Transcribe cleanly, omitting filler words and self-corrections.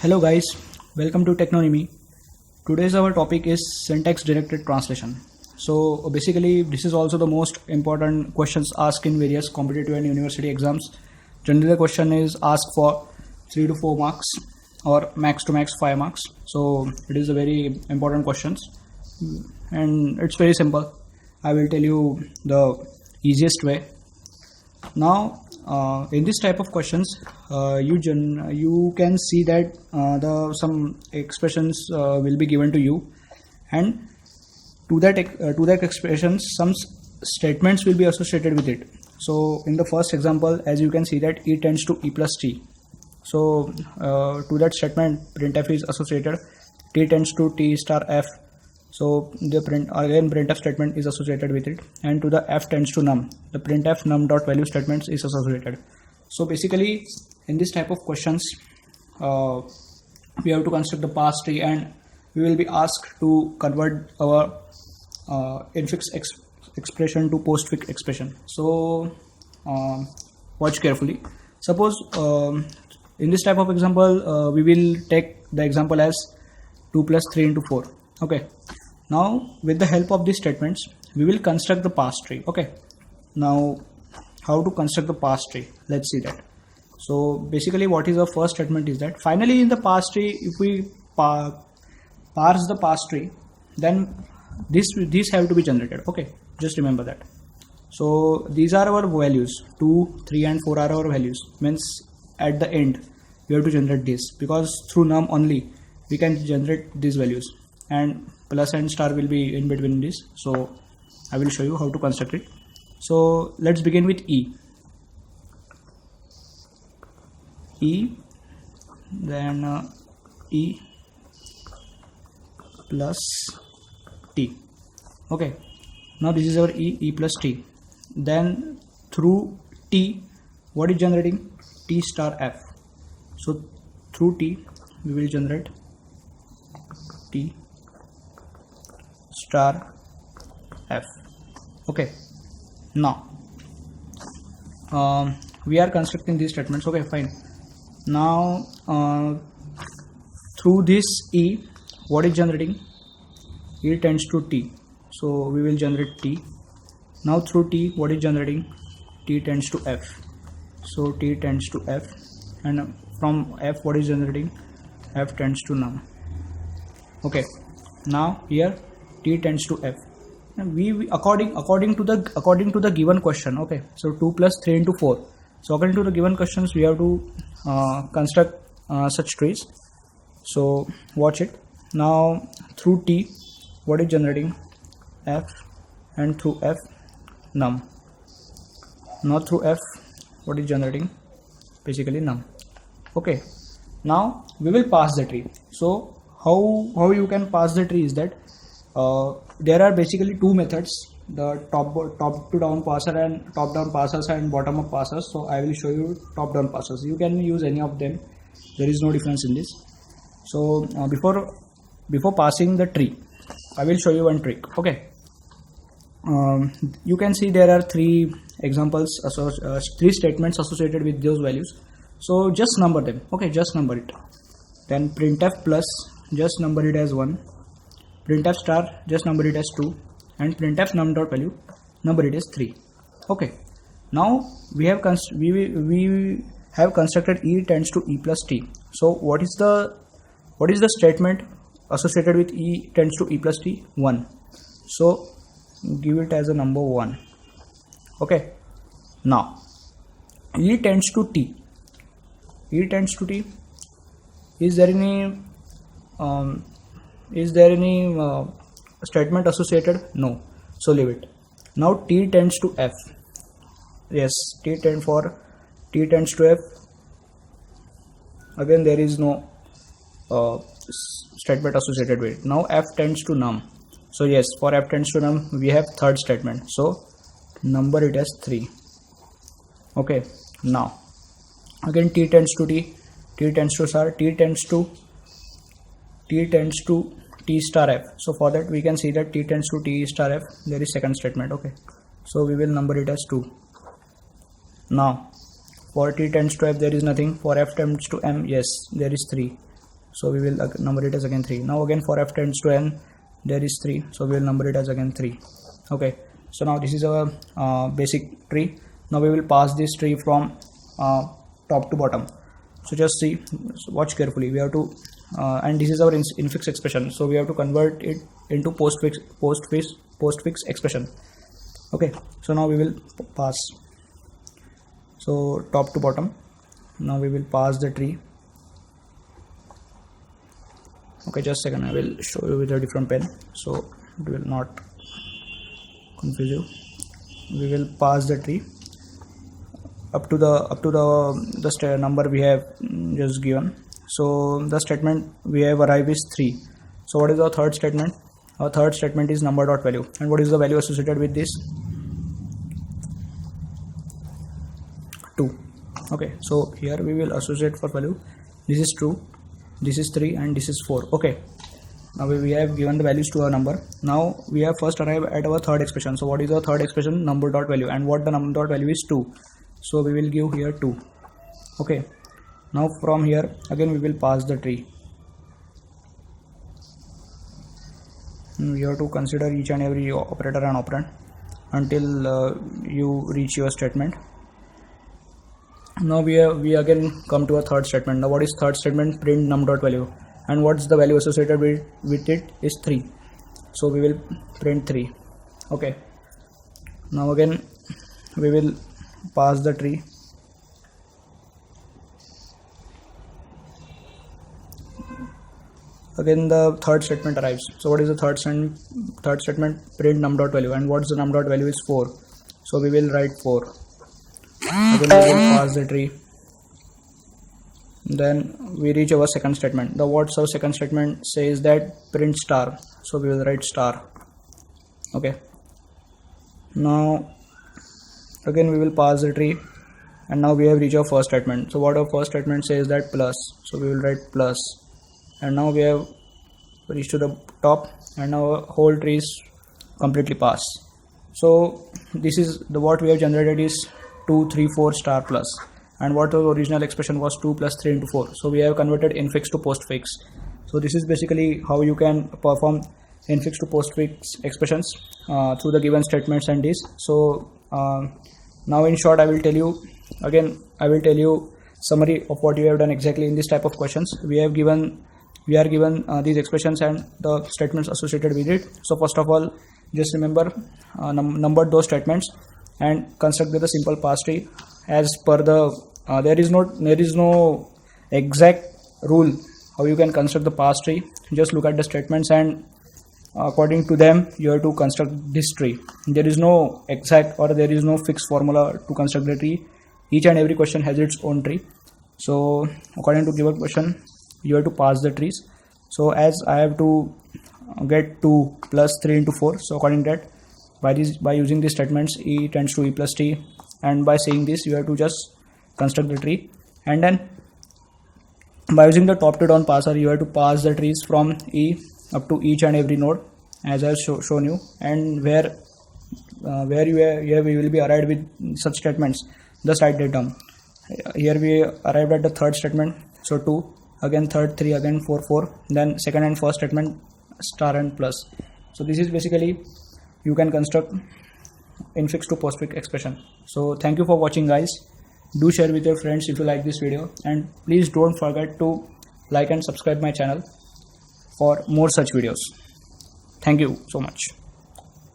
Hello guys, welcome to Technonymy. Today's our topic is syntax directed translation. So basically this is also the most important questions asked in various competitive and university exams. Generally the question is asked for 3 to 4 marks or max to max 5 marks. So it is a very important questions and it's very simple. I will tell you the easiest way. Now in this type of questions you can see that some expressions will be given to you, and to that expressions some statements will be associated with it. So in the first example, as you can see that e tends to e plus t, so to that statement printf is associated. T tends to t star f, so the printf statement is associated with it, and to the f tends to num, the printf num dot value statements is associated. So basically in this type of questions we have to construct the parse tree, and we will be asked to convert our infix expression to postfix expression. So watch carefully. Suppose in this type of example we will take the example as 2 plus 3 into 4. Okay, now with the help of these statements we will construct the parse tree. Okay, now how to construct the parse tree, let's see that. So basically what is the first statement is that finally in the parse tree, if we parse the parse tree, then these have to be generated. Okay, just remember that. So these are our values, 2, 3 and 4 are our values, means at the end we have to generate this, because through num only we can generate these values, and plus and star will be in between this. So I will show you how to construct it. So let's begin with e, then e plus t. Okay, now this is our e plus t. Then through t, what is generating? T star f. So through t we will generate t star f. Okay, now we are constructing these statements. Okay, fine. Now through this e, what is generating? E tends to t, so we will generate t. Now through t, what is generating? T tends to f, so t tends to f, and from f what is generating? F tends to num. Okay, now here t tends to f, and we according to the given question. Okay, so 2 plus 3 into 4, so according to the given questions we have to construct such trees. So watch it. Now through t, what is generating? F, and through f num. Now through f, what is generating? Basically num. Okay, now we will pass the tree. So how you can pass the tree is that there are basically two methods, the top to down parser and top down parsers and bottom up parsers. So I will show you top down parsers. You can use any of them, there is no difference in this. So before passing the tree, I will show you one trick. Okay, you can see there are three examples, three statements associated with those values. So just number them. Okay, just number it. Then printf plus, just number it as 1, printf star, just number it as 2, and printf num dot value, number it as 3. Okay, now we have constructed e tends to e plus t. So what is the statement associated with e tends to e plus t? 1. So give it as a number 1. Okay, now e tends to t. E tends to t. Is there any statement associated? No. So leave it. Now t tends to f. Yes, t tends to f. Again there is no statement associated with it. Now f tends to num. So yes, for f tends to num we have third statement. So number it as 3. Okay, now again t tends to t, t tends to star, t tends to t star f. So for that we can see that t tends to t star f, there is second statement. Okay, so we will number it as 2. Now for t tends to f there is nothing, for f tends to m, yes there is 3. so we will number it as again 3. Now again for f tends to n, there is 3, so we will number it as again 3. Okay, so now this is our basic tree. Now we will pass this tree from top to bottom. So just see, watch carefully. We have to and this is our infix expression, so we have to convert it into postfix expression. Okay, so now we will pass, so top to bottom. Now we will pass the tree. Okay, just a second, I will show you with a different pen so it will not confuse you. We will pass the tree up to the number we have just given. So the statement we have arrived is 3. So what is our third statement? Our third statement is number dot value. And what is the value associated with this? 2. Okay, so here we will associate for value. This is true, this is 3, and this is 4. Okay, now we have given the values to our number. Now we have first arrived at our third expression. So what is our third expression? Number dot value, and what the number dot value is 2. So we will give here 2. Okay, now from here again we will pass the tree. You have to consider each and every operator and operand until you reach your statement. Now we again come to a third statement. Now what is third statement? Print num dot value, and what's the value associated with it is 3. So we will print 3. Okay, now again we will pass the tree. Again the third statement arrives. So what is the third statement? Print num dot value, and what's the num dot value is 4. So we will write 4. Again we will pass the tree. Then we reach our second statement. The what's our second statement says that print star. So we will write star. Okay, now again we will pass the tree, and now we have reached our first statement. So what our first statement says that plus. So we will write plus. And now we have reached to the top, and now our whole tree is completely passed. So this is the what we have generated is 2, 3, 4 star plus, and what our original expression was 2 plus 3 into 4. So we have converted infix to postfix. So this is basically how you can perform infix to postfix expressions through the given statements and this. So now in short I will tell you summary of what you have done exactly in this type of questions. We are given these expressions and the statements associated with it. So first of all, just remember number those statements and construct the simple pass tree as per the there is no exact rule how you can construct the pass tree. Just look at the statements and according to them you have to construct this tree. There is no exact or there is no fixed formula to construct the tree. Each and every question has its own tree. So according to given question you have to pass the trees. So as I have to get 2 plus 3 into 4, so according to that by using these statements e tends to e plus t, and by saying this you have to just construct the tree, and then by using the top to down passer you have to pass the trees from e up to each and every node as I have shown you, and where we will be arrived with such statements. Just write that down. Here we arrived at the third statement, so 2, again third 3, again 4 4, then second and first statement star and plus. So this is basically you can construct infix to postfix expression. So thank you for watching guys. Do share with your friends if you like this video, and please don't forget to like and subscribe my channel for more such videos. Thank you so much.